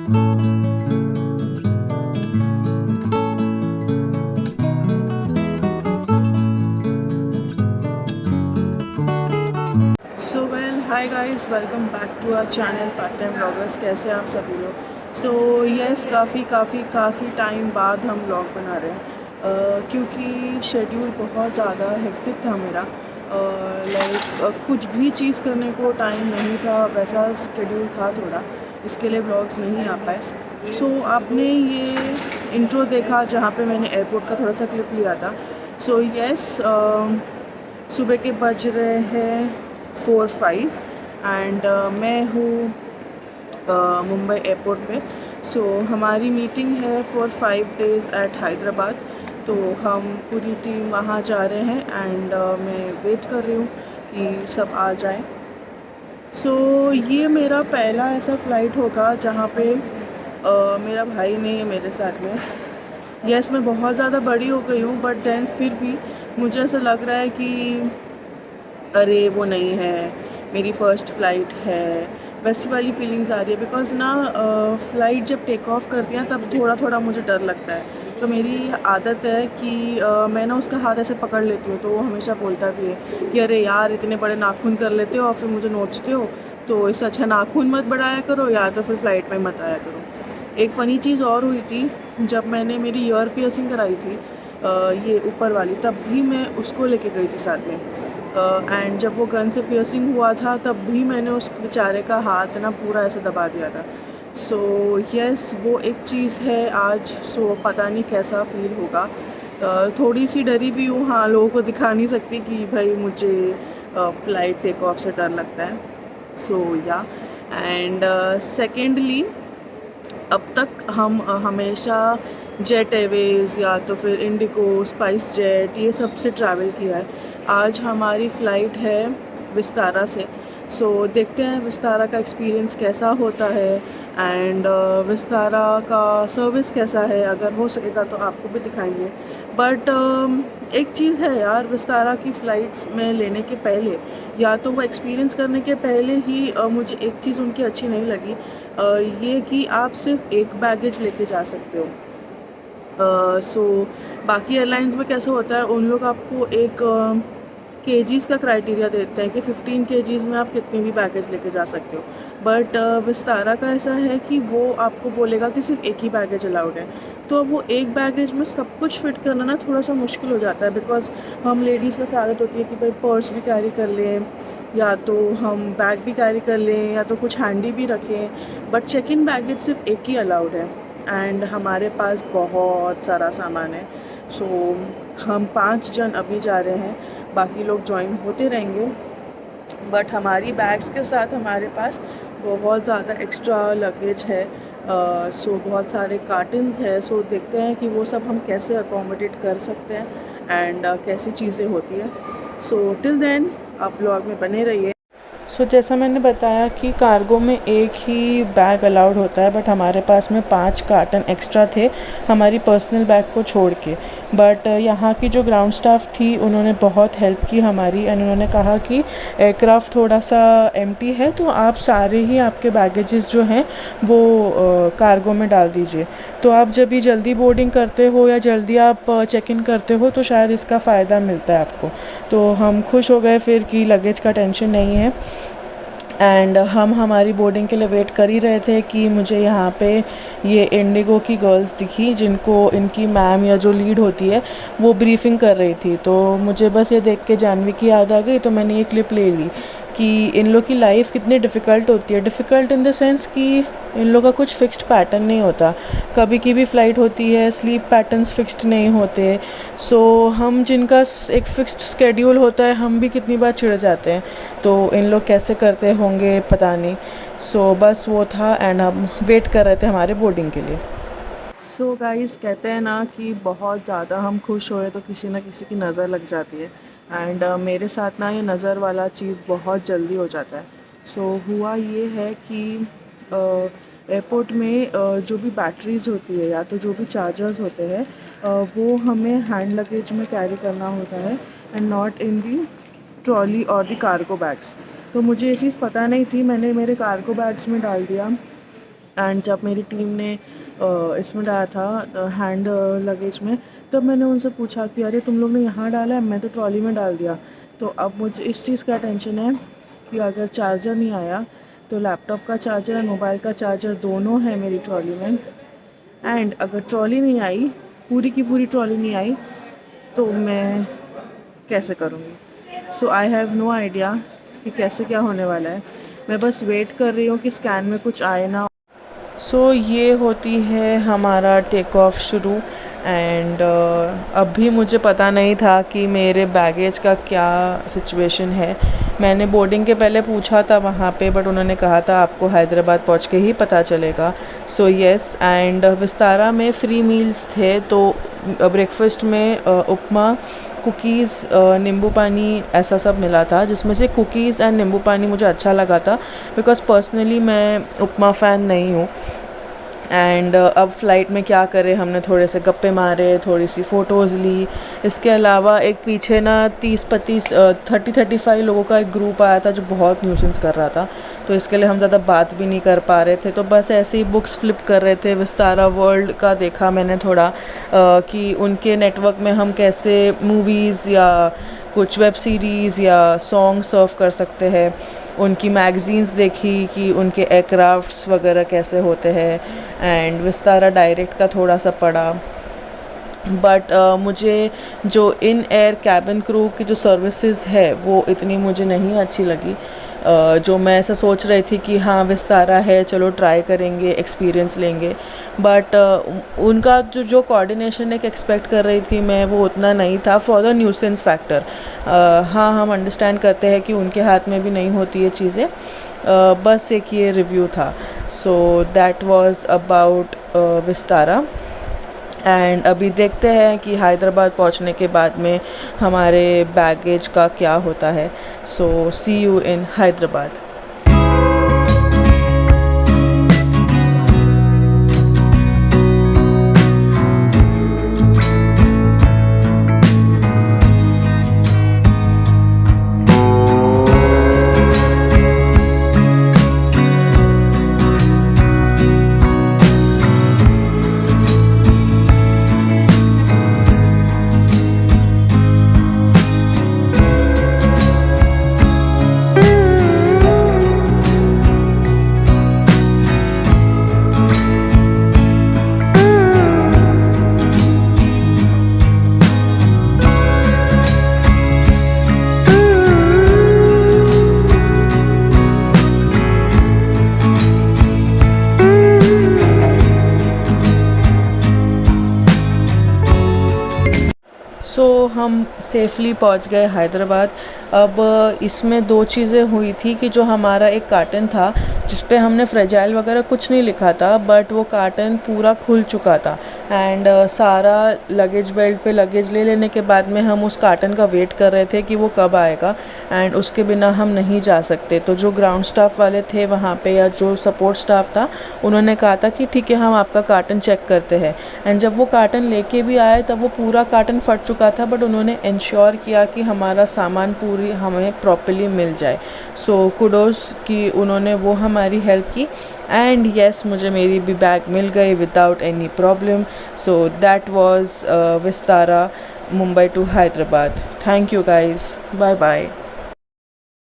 Hi guys, welcome back to our channel part time bloggers. कैसे हैं आप सभी लोग? सो यस, काफ़ी टाइम बाद हम ब्लॉग बना रहे हैं क्योंकि शेड्यूल बहुत ज़्यादा हेक्टिक था मेरा। कुछ भी चीज़ करने को टाइम नहीं था, वैसा शेड्यूल था थोड़ा, इसके लिए ब्लॉग्स नहीं आ पाए। सो आपने ये इंट्रो देखा जहाँ पे मैंने एयरपोर्ट का थोड़ा सा क्लिप लिया था। सो यस, सुबह के बज रहे हैं 4-5 एंड मैं हूँ मुंबई एयरपोर्ट पे। सो हमारी मीटिंग है फॉर 5 days एट हैदराबाद। तो हम पूरी टीम वहाँ जा रहे हैं एंड मैं वेट कर रही हूँ कि सब आ जाए। सो ये मेरा पहला ऐसा फ़्लाइट होगा जहाँ पे मेरा भाई नहीं है मेरे साथ में। यस, मैं बहुत ज़्यादा बड़ी हो गई हूँ, बट देन फिर भी मुझे ऐसा लग रहा है कि अरे वो नहीं है, मेरी फ़र्स्ट फ़्लाइट है, वैसी वाली फ़ीलिंग्स आ रही है। बिकॉज़ ना फ़्लाइट जब टेक ऑफ़ करती है तब थोड़ा मुझे डर लगता है। तो मेरी आदत है कि मैं ना उसका हाथ ऐसे पकड़ लेती हूँ, तो वो हमेशा बोलता भी है कि अरे यार, इतने बड़े नाखून कर लेते हो और फिर मुझे नोचते हो, तो इससे अच्छा नाखून मत बढ़ाया करो या तो फिर फ़्लाइट में मत आया करो। एक फ़नी चीज़ और हुई थी, जब मैंने मेरी ईयर पियर्सिंग कराई थी ये ऊपर वाली, तब भी मैं उसको लेके गई थी साथ में। एंड जब वो गन से पियर्सिंग हुआ था तब भी मैंने उस बेचारे का हाथ ना पूरा ऐसे दबा दिया था। सो यस, वो एक चीज़ है आज। सो पता नहीं कैसा फ़ील होगा। थोड़ी सी डरी हुई हूँ, हाँ, लोगों को दिखा नहीं सकती कि भाई मुझे फ़्लाइट टेक ऑफ से डर लगता है। सो या एंड सेकेंडली, अब तक हम हमेशा जेट एयरवेज़ या तो फिर इंडिगो, स्पाइस जेट, ये सब से ट्रैवल किया है। आज हमारी फ़्लाइट है विस्तारा से। सो देखते हैं विस्तारा का एक्सपीरियंस कैसा होता है एंड विस्तारा का सर्विस कैसा है। अगर हो सकेगा तो आपको भी दिखाएंगे। बट एक चीज़ है यार, विस्तारा की फ़्लाइट्स में लेने के पहले या तो वो एक्सपीरियंस करने के पहले ही मुझे एक चीज़ उनकी अच्छी नहीं लगी, ये कि आप सिर्फ एक बैगेज लेके जा सकते हो। सो बाकी एयरलाइंस में कैसा होता है, उन लोग आपको एक केजीज़ का क्राइटेरिया देते हैं कि 15 केजीज़ में आप कितनी भी बैगेज लेके जा सकते हो। बट विस्तारा का ऐसा है कि वो आपको बोलेगा कि सिर्फ एक ही बैगेज अलाउड है। तो अब वो एक बैगेज में सब कुछ फ़िट करना ना थोड़ा सा मुश्किल हो जाता है। बिकॉज़ हम लेडीज़ की आदत होती है कि भाई पर्स भी कैरी कर लें, या तो हम बैग भी कैरी कर लें, या तो कुछ हैंडी भी रखें। बट चेक इन बैगेज सिर्फ एक ही अलाउड है एंड हमारे पास बहुत सारा सामान है। सो हम 5 जन अभी जा रहे हैं, बाकी लोग ज्वाइन होते रहेंगे। बट हमारी बैग्स के साथ हमारे पास बहुत ज़्यादा एक्स्ट्रा लगेज है। सो बहुत सारे कार्टन्स है। सो देखते हैं कि वो सब हम कैसे अकोमोडेट कर सकते हैं एंड कैसी चीज़ें होती है। सो टिल देन आप व्लॉग में बने रहिए। सो जैसा मैंने बताया कि कार्गो में एक ही बैग अलाउड होता है, बट हमारे पास में 5 कार्टन एक्स्ट्रा थे हमारी पर्सनल बैग को छोड़ के। बट यहाँ की जो ग्राउंड स्टाफ थी उन्होंने बहुत हेल्प की हमारी एंड उन्होंने कहा कि एयरक्राफ्ट थोड़ा सा एम्प्टी है, तो आप सारे ही आपके बैगेजेस जो हैं वो कार्गो में डाल दीजिए। तो आप जब भी जल्दी बोर्डिंग करते हो या जल्दी आप चेक इन करते हो तो शायद इसका फ़ायदा मिलता है आपको। तो हम खुश हो गए फिर कि लगेज का टेंशन नहीं है। एंड हम हमारी बोर्डिंग के लिए वेट कर ही रहे थे कि मुझे यहाँ पे ये इंडिगो की गर्ल्स दिखी जिनको इनकी मैम या जो लीड होती है वो ब्रीफिंग कर रही थी। तो मुझे बस ये देख के जानवी की याद आ गई, तो मैंने ये क्लिप ले ली कि इन लोग की लाइफ कितनी डिफ़िकल्ट होती है। डिफ़िकल्ट इन द सेंस कि इन लोग का कुछ फिक्स्ड पैटर्न नहीं होता, कभी की भी फ़्लाइट होती है, स्लीप पैटर्न्स फिक्स्ड नहीं होते। सो हम जिनका एक फ़िक्स्ड स्केड्यूल होता है हम भी कितनी बार चिढ़ जाते हैं, तो इन लोग कैसे करते होंगे पता नहीं। सो बस वो था एंड हम वेट कर रहे थे हमारे बोर्डिंग के लिए। सो गाइस, कहते हैं ना कि बहुत ज़्यादा हम खुश होए तो किसी न किसी की नज़र लग जाती है एंड मेरे साथ ना ये नज़र वाला चीज़ बहुत जल्दी हो जाता है। सो हुआ ये है कि एयरपोर्ट में जो भी बैटरीज़ होती है या तो जो भी चार्जर्स होते हैं वो हमें हैंड लगेज में कैरी करना होता है and not in the trolley और दी कार्गो बैग्स। तो मुझे ये चीज़ पता नहीं थी, मैंने मेरे कार्गो बैग्स में डाल दिया एंड जब मेरी टीम ने इसमें डाला था हैंड लगेज में, तब मैंने उनसे पूछा कि अरे तुम लोग ने यहाँ डाला है, मैं तो ट्रॉली में डाल दिया। तो अब मुझे इस चीज़ का टेंशन है कि अगर चार्जर नहीं आया तो लैपटॉप का चार्जर और मोबाइल का चार्जर दोनों है मेरी ट्रॉली में, एंड अगर ट्रॉली नहीं आई, पूरी की पूरी ट्रॉली नहीं आई, तो मैं कैसे करूँगी। सो आई हैव नो आइडिया कि कैसे क्या होने वाला है। मैं बस वेट कर रही हूँ कि स्कैन में कुछ आए ना। सो ये होती है हमारा टेक ऑफ शुरू, एंड अभी मुझे पता नहीं था कि मेरे बैगेज का क्या सिचुएशन है। मैंने बोर्डिंग के पहले पूछा था वहाँ पे, बट उन्होंने कहा था आपको हैदराबाद पहुँच के ही पता चलेगा। सो येस, एंड विस्तारा में फ्री मील्स थे, तो ब्रेकफास्ट में उपमा, कुकीज़, नींबू पानी ऐसा सब मिला था, जिसमें से कुकीज़ एंड नींबू पानी मुझे अच्छा लगा था, बिकॉज़ पर्सनली मैं उपमा फ़ैन नहीं हूँ। एंड अब फ़्लाइट में क्या करें, हमने थोड़े से गप्पे मारे, थोड़ी सी फ़ोटोज़ ली। इसके अलावा एक पीछे ना 30-35 लोगों का एक ग्रुप आया था जो बहुत न्यूसेंस कर रहा था, तो इसके लिए हम ज़्यादा बात भी नहीं कर पा रहे थे। तो बस ऐसे ही बुक्स फ्लिप कर रहे थे। विस्तारा वर्ल्ड का देखा मैंने थोड़ा कि उनके नेटवर्क में हम कैसे मूवीज़ या कुछ वेब सीरीज़ या सॉन्ग सर्व कर सकते हैं। उनकी मैगज़ीन्स देखी कि उनके एयरक्राफ्ट्स वगैरह कैसे होते हैं, एंड विस्तारा डायरेक्ट का थोड़ा सा पढ़ा। बट मुझे जो इन एयर कैबिन क्रू की जो सर्विसेज है वो इतनी मुझे नहीं अच्छी लगी। जो मैं ऐसा सोच रही थी कि हाँ विस्तारा है, चलो ट्राई करेंगे, एक्सपीरियंस लेंगे, बट उनका जो कोऑर्डिनेशन एक एक्सपेक्ट कर रही थी मैं, वो उतना नहीं था फॉर द न्यूसेंस फैक्टर। हाँ, हम अंडरस्टैंड करते हैं कि उनके हाथ में भी नहीं होती ये चीज़ें। बस एक ये रिव्यू था। सो that was about Vistara. And अभी देखते हैं कि हैदराबाद पहुंचने के बाद में हमारे बैगेज का क्या होता है। सो सी यू इन हैदराबाद। हम सेफली पहुंच गए हैदराबाद। अब इसमें दो चीज़ें हुई थी कि जो हमारा एक कार्टन था जिस पे हमने फ्रेजाइल वगैरह कुछ नहीं लिखा था, बट वो कार्टन पूरा खुल चुका था। एंड सारा लगेज बेल्ट पे लगेज ले लेने के बाद में हम उस कार्टन का वेट कर रहे थे कि वो कब आएगा, एंड उसके बिना हम नहीं जा सकते। तो जो ग्राउंड स्टाफ वाले थे वहाँ पे, या जो सपोर्ट स्टाफ था, उन्होंने कहा था कि ठीक है हम आपका कार्टन चेक करते हैं। एंड जब वो कार्टन लेके भी आए तब वो पूरा कार्टन फट चुका था, बट उन्होंने इंश्योर किया कि हमारा सामान पूरी हमें प्रॉपर्ली मिल जाए। सो कुडोस कि उन्होंने वो हमारी हेल्प की। एंड येस, मुझे मेरी भी बैग मिल गई without any problem. So that was Vistara Mumbai to Hyderabad. Thank you guys, bye bye.